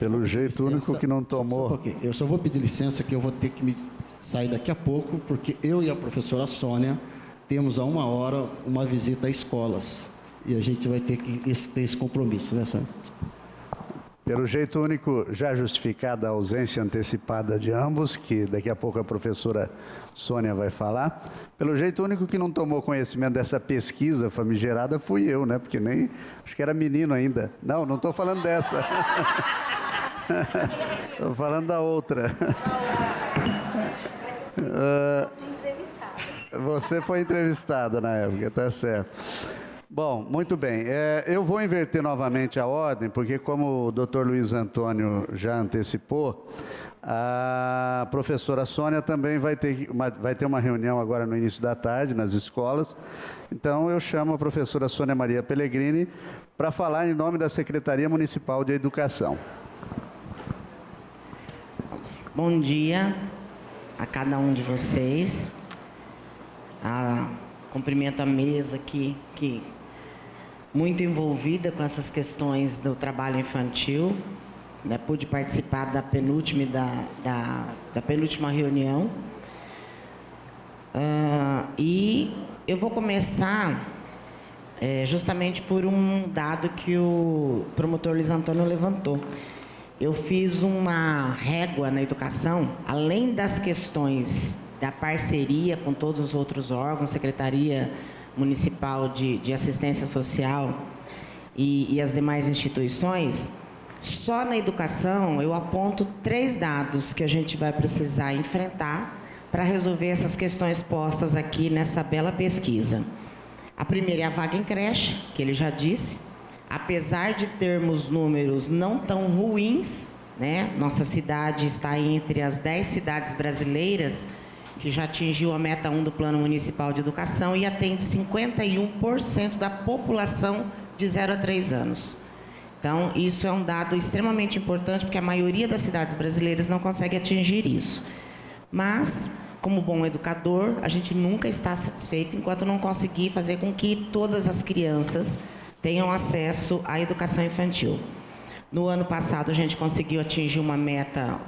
Pelo jeito, o único que não tomou... Eu só vou pedir licença que eu vou ter que me sair daqui a pouco, porque eu e a professora Sônia temos a 1h uma visita a escolas. E a gente vai ter que ter esse compromisso, né, Sônia? Pelo jeito, o único já justificada a ausência antecipada de ambos, que daqui a pouco a professora Sônia vai falar. Pelo jeito, o único que não tomou conhecimento dessa pesquisa famigerada fui eu, né? Porque nem... acho que era menino ainda. Não, não estou falando dessa. Estou falando da outra. Você foi entrevistada na época, tá certo. Bom, muito bem. Eu vou inverter novamente a ordem, porque como o Dr. Luiz Antônio já antecipou, a professora Sônia também vai ter uma reunião agora no início da tarde nas escolas. Então, eu chamo a professora Sônia Maria Pellegrini para falar em nome da Secretaria Municipal de Educação. Bom dia a cada um de vocês. Cumprimento a mesa aqui, que muito envolvida com essas questões do trabalho infantil. Né? Pude participar da penúltima, da penúltima reunião. E eu vou começar justamente por um dado que o promotor Luiz Antônio levantou. Eu fiz uma régua na educação, além das questões da parceria com todos os outros órgãos, Secretaria Municipal de Assistência Social e as demais instituições. Só na educação eu aponto 3 dados que a gente vai precisar enfrentar para resolver essas questões postas aqui nessa bela pesquisa. A primeira é a vaga em creche, que ele já disse. Apesar de termos números não tão ruins, né? Nossa cidade está entre as 10 cidades brasileiras que já atingiu a meta 1 do Plano Municipal de Educação e atende 51% da população de 0 a 3 anos. Então, isso é um dado extremamente importante, porque a maioria das cidades brasileiras não consegue atingir isso. Mas, como bom educador, a gente nunca está satisfeito enquanto não conseguir fazer com que todas as crianças tenham acesso à educação infantil. No ano passado, a gente conseguiu atingir uma meta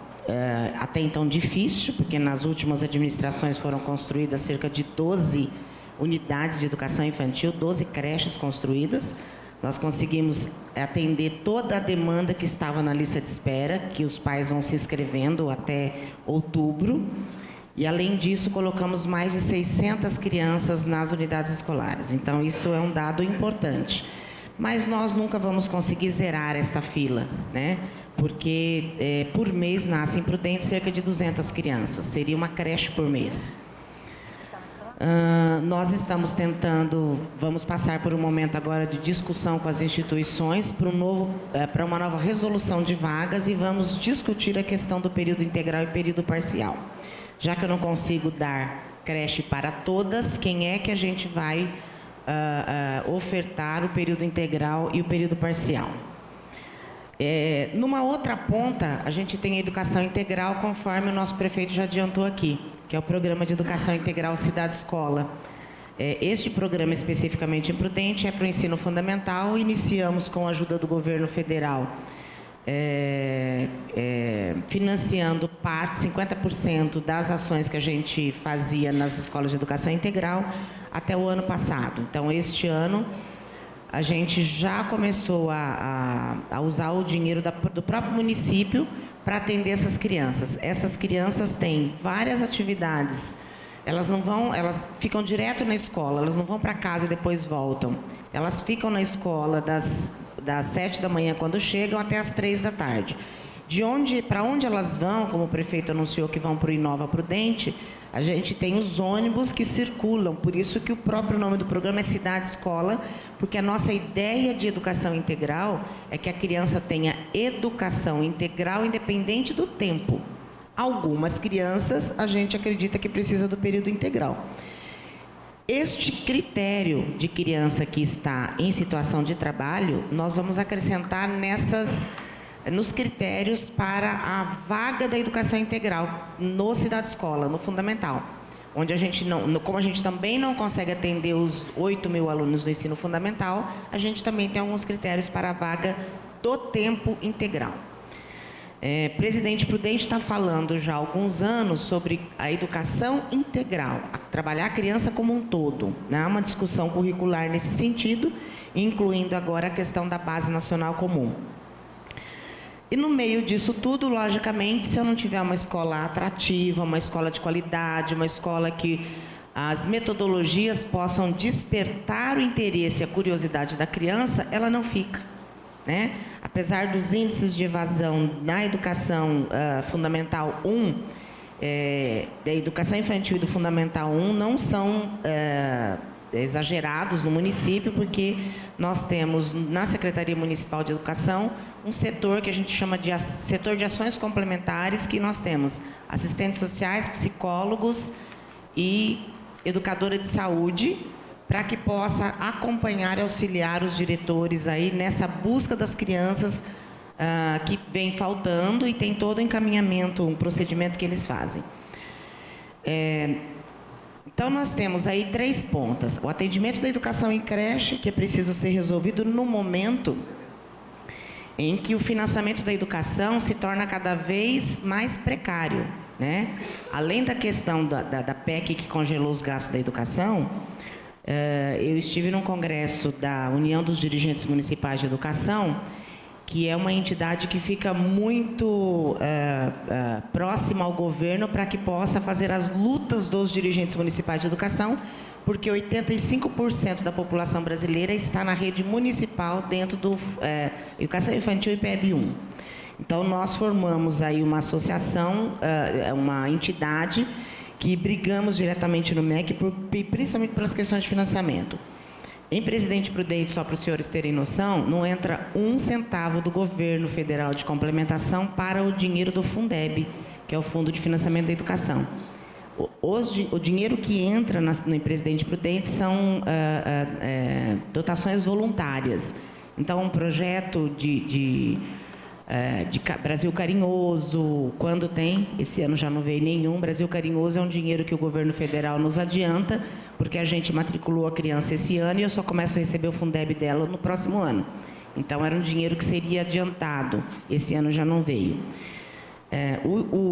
até então difícil, porque nas últimas administrações foram construídas cerca de 12 unidades de educação infantil, 12 creches construídas. Nós conseguimos atender toda a demanda que estava na lista de espera, que os pais vão se inscrevendo até outubro. E, além disso, colocamos mais de 600 crianças nas unidades escolares. Então, isso é um dado importante. Mas nós nunca vamos conseguir zerar esta fila, né? Porque por mês nascem em Prudente cerca de 200 crianças. Seria uma creche por mês. Nós estamos tentando, vamos passar por um momento agora de discussão com as instituições para uma nova resolução de vagas e vamos discutir a questão do período integral e período parcial. Já que eu não consigo dar creche para todas, quem é que a gente vai ofertar o período integral e o período parcial? Numa outra ponta, a gente tem a educação integral, conforme o nosso prefeito já adiantou aqui, que é o Programa de Educação Integral Cidade Escola. Este programa, especificamente em Prudente, é para o ensino fundamental. Iniciamos com a ajuda do governo federal, financiando parte, 50% das ações que a gente fazia nas escolas de educação integral até o ano passado. Então, este ano, a gente já começou a usar o dinheiro do próprio município para atender essas crianças. Essas crianças têm várias atividades. Elas ficam direto na escola, elas não vão para casa e depois voltam. Elas ficam na escola das 7 da manhã quando chegam até as 3 da tarde. Para onde elas vão, como o prefeito anunciou que vão para o Inova Prudente, a gente tem os ônibus que circulam, por isso que o próprio nome do programa é Cidade Escola, porque a nossa ideia de educação integral é que a criança tenha educação integral independente do tempo. Algumas crianças a gente acredita que precisa do período integral. Este critério de criança que está em situação de trabalho, nós vamos acrescentar nos critérios para a vaga da educação integral no Cidade Escola, no fundamental, onde a gente como a gente também não consegue atender os 8.000 alunos do ensino fundamental, a gente também tem alguns critérios para a vaga do tempo integral. Presidente Prudente está falando já há alguns anos sobre a educação integral, trabalhar a criança como um todo, né? Há uma discussão curricular nesse sentido, incluindo agora a questão da Base Nacional Comum. E no meio disso tudo, logicamente, se eu não tiver uma escola atrativa, uma escola de qualidade, uma escola que as metodologias possam despertar o interesse e a curiosidade da criança, ela não fica, né? Apesar dos índices de evasão na educação fundamental 1, da educação infantil e do fundamental 1 não são exagerados no município, porque nós temos na Secretaria Municipal de Educação um setor que a gente chama de setor de ações complementares, que nós temos assistentes sociais, psicólogos e educadora de saúde, para que possa acompanhar e auxiliar os diretores aí nessa busca das crianças que vem faltando, e tem todo o encaminhamento, um procedimento que eles fazem. Então, nós temos aí 3 pontas. O atendimento da educação em creche, que é preciso ser resolvido no momento em que o financiamento da educação se torna cada vez mais precário, né? Além da questão da PEC que congelou os gastos da educação, eu estive num congresso da União dos Dirigentes Municipais de Educação, que é uma entidade que fica muito próxima ao governo para que possa fazer as lutas dos dirigentes municipais de educação, porque 85% da população brasileira está na rede municipal dentro do Educação Infantil e PEB 1. Então, nós formamos aí uma associação, uma entidade, que brigamos diretamente no MEC, principalmente pelas questões de financiamento. Em Presidente Prudente, só para os senhores terem noção, não entra 1 centavo do governo federal de complementação para o dinheiro do Fundeb, que é o Fundo de Financiamento da Educação. O dinheiro que entra no Presidente Prudente são dotações voluntárias. Então, um projeto de Brasil Carinhoso, quando tem, esse ano já não veio nenhum. Brasil Carinhoso é um dinheiro que o governo federal nos adianta, porque a gente matriculou a criança esse ano e eu só começo a receber o Fundeb dela no próximo ano. Então, era um dinheiro que seria adiantado, esse ano já não veio.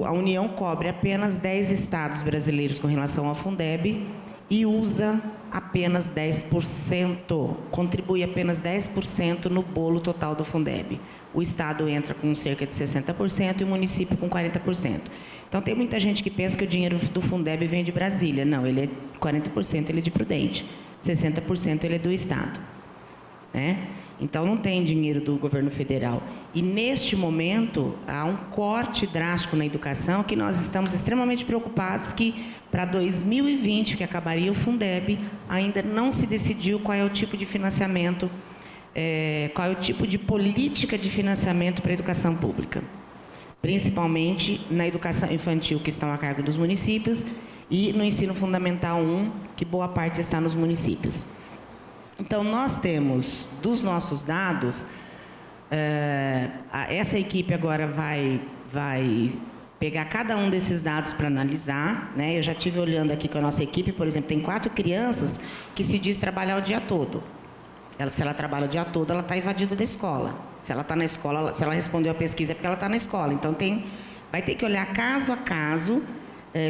A União cobre apenas 10 estados brasileiros com relação ao Fundeb e usa apenas 10%, contribui apenas 10% no bolo total do Fundeb. O Estado entra com cerca de 60% e o município com 40%. Então, tem muita gente que pensa que o dinheiro do Fundeb vem de Brasília. Não, ele é 40% ele é de Prudente, 60% ele é do Estado, né? Então, não tem dinheiro do governo federal. E, neste momento, há um corte drástico na educação que nós estamos extremamente preocupados que, para 2020, que acabaria o Fundeb, ainda não se decidiu qual é o tipo de financiamento, qual é o tipo de política de financiamento para a educação pública. Principalmente na educação infantil, que estão a cargo dos municípios, e no ensino fundamental 1, que boa parte está nos municípios. Então, nós temos, dos nossos dados, essa equipe agora vai pegar cada um desses dados para analisar, né? Eu já estive olhando aqui com a nossa equipe, por exemplo, tem 4 crianças que se diz trabalhar o dia todo. Se ela trabalha o dia todo, ela está evadida da escola. Se ela está na escola, se ela respondeu a pesquisa, é porque ela está na escola. Então, vai ter que olhar caso a caso.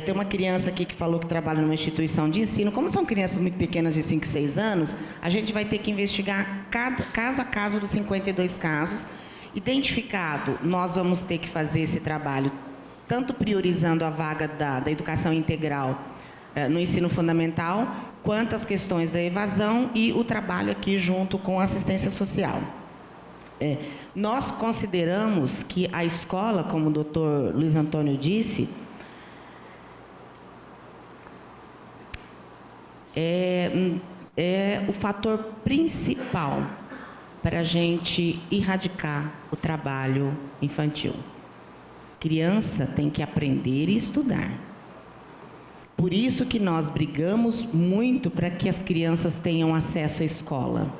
Tem uma criança aqui que falou que trabalha numa instituição de ensino. Como são crianças muito pequenas, de 5, 6 anos, a gente vai ter que investigar caso a caso dos 52 casos. Identificado, nós vamos ter que fazer esse trabalho, tanto priorizando a vaga da educação integral no ensino fundamental, quanto as questões da evasão e o trabalho aqui junto com a assistência social. Nós consideramos que a escola, como o doutor Luiz Antônio disse, é o fator principal para a gente erradicar o trabalho infantil. Criança tem que aprender e estudar. Por isso que nós brigamos muito para que as crianças tenham acesso à escola.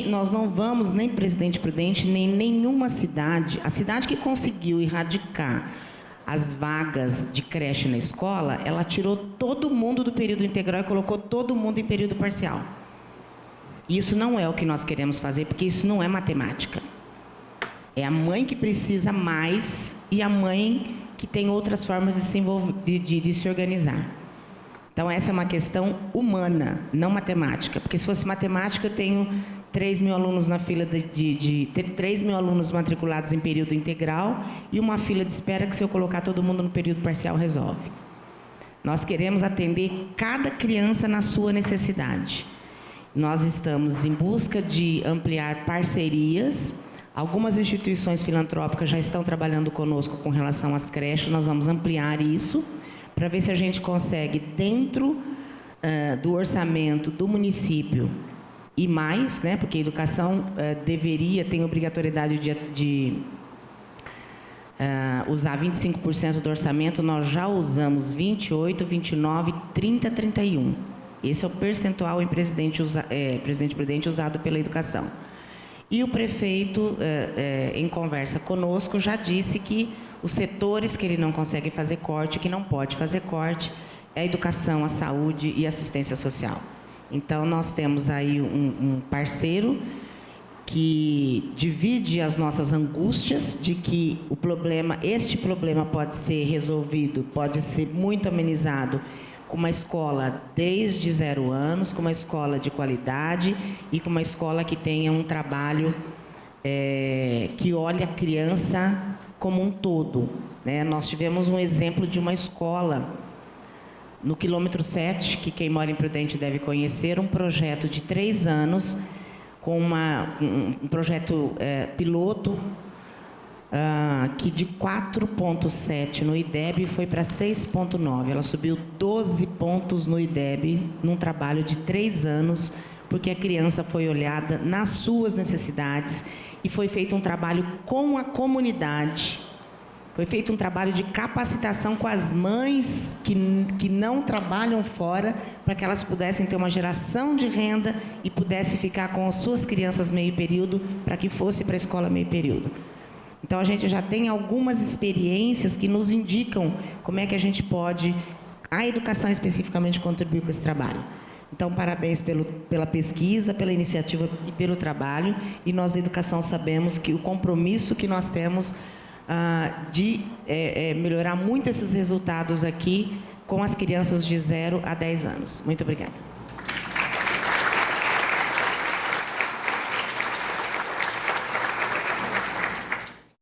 Nós não vamos, nem Presidente Prudente, nem nenhuma cidade, a cidade que conseguiu erradicar as vagas de creche na escola, ela tirou todo mundo do período integral e colocou todo mundo em período parcial. Isso não é o que nós queremos fazer, porque isso não é matemática. É a mãe que precisa mais e a mãe que tem outras formas de se organizar. Então, essa é uma questão humana, não matemática. Porque se fosse matemática, eu tenho 3 mil alunos na fila 3 mil alunos matriculados em período integral e uma fila de espera que, se eu colocar todo mundo no período parcial, resolve. Nós queremos atender cada criança na sua necessidade. Nós estamos em busca de ampliar parcerias. Algumas instituições filantrópicas já estão trabalhando conosco com relação às creches. Nós vamos ampliar isso para ver se a gente consegue, dentro do orçamento do município e mais, né, porque a educação tem obrigatoriedade de usar 25% do orçamento. Nós já usamos 28, 29, 30, 31. Esse é o percentual em Presidente Prudente usado pela educação. E o prefeito, em conversa conosco, já disse que os setores que ele não consegue fazer corte, que não pode fazer corte, é a educação, a saúde e a assistência social. Então, nós temos aí um parceiro que divide as nossas angústias de que este problema pode ser resolvido, pode ser muito amenizado com uma escola desde 0 anos, com uma escola de qualidade e com uma escola que tenha um trabalho que olhe a criança como um todo, né? Nós tivemos um exemplo de uma escola no quilômetro 7, que quem mora em Prudente deve conhecer, um projeto de 3 anos, com um projeto piloto, que de 4,7 no IDEB foi para 6,9. Ela subiu 12 pontos no IDEB, num trabalho de 3 anos, porque a criança foi olhada nas suas necessidades e foi feito um trabalho com a comunidade. Foi feito um trabalho de capacitação com as mães que não trabalham fora, para que elas pudessem ter uma geração de renda e pudessem ficar com as suas crianças meio período, para que fosse para a escola meio período. Então, a gente já tem algumas experiências que nos indicam como é que a gente pode, a educação especificamente, contribuir com esse trabalho. Então, parabéns pela pesquisa, pela iniciativa e pelo trabalho. E nós, da educação, sabemos que o compromisso que nós temos de melhorar muito esses resultados aqui com as crianças de 0 a 10 anos. Muito obrigada.